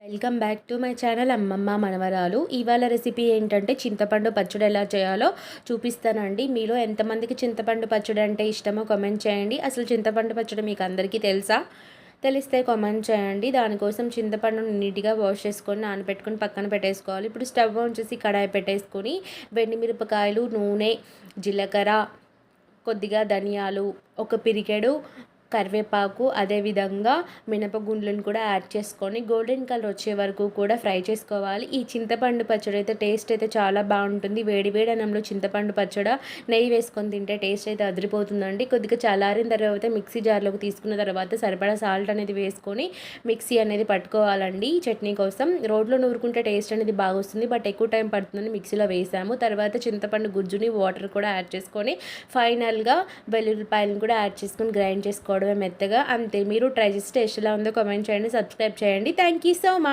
Welcome back to my channel అమ్మమ్మ మనవరాలు. ఇవాళ రెసిపీ ఏంటంటే చింతపండు పచ్చడి ఎలా చేయాలో చూపిస్తానండి. మీలో ఎంతమందికి చింతపండు పచ్చడి అంటే ఇష్టమో కామెంట్ చేయండి. అసలు చింతపండు పచ్చడి మీకు అందరికీ తెలుసా? తెలిస్తే కామెంట్ చేయండి. దానికోసం చింతపండును నీట్గా వాష్ చేసుకొని నానబెట్టుకొని పక్కన పెట్టేసుకోవాలి. ఇప్పుడు స్టవ్ ఆన్ చేసి కడాయి పెట్టేసుకొని మిరపకాయలు, నూనె, జీలకర్ర, కొద్దిగా ధనియాలు, ఒక పిరికెడు కరివేపాకు, అదేవిధంగా మినపగుండ్లను కూడా యాడ్ చేసుకొని గోల్డెన్ కలర్ వచ్చే వరకు కూడా ఫ్రై చేసుకోవాలి. ఈ చింతపండు పచ్చడి అయితే టేస్ట్ అయితే చాలా బాగుంటుంది. వేడి వేడి అన్నంలో చింతపండు పచ్చడి నెయ్యి వేసుకొని తింటే టేస్ట్ అయితే అదిరిపోతుందండి. కొద్దిగా చల్లారిన తర్వాత మిక్సీ జార్లోకి తీసుకున్న తర్వాత సరిపడా సాల్ట్ అనేది వేసుకొని మిక్సీ అనేది పట్టుకోవాలండి. చట్నీ కోసం రోడ్లో నూరుకుంటే టేస్ట్ అనేది బాగా వస్తుంది, బట్ ఎక్కువ టైం పడుతుందని మిక్సీలో వేసాము. తర్వాత చింతపండు గుజ్జుని వాటర్ కూడా యాడ్ చేసుకొని ఫైనల్గా వెల్లుల్లిపాయలను కూడా యాడ్ చేసుకొని గ్రైండ్ చేసుకోవడం మెత్తగా. అంతే. మీరు ట్రై చేసి టేస్ట్ ఎలా ఉందో కామెంట్ చేయండి, సబ్స్క్రైబ్ చేయండి. Thank you so much.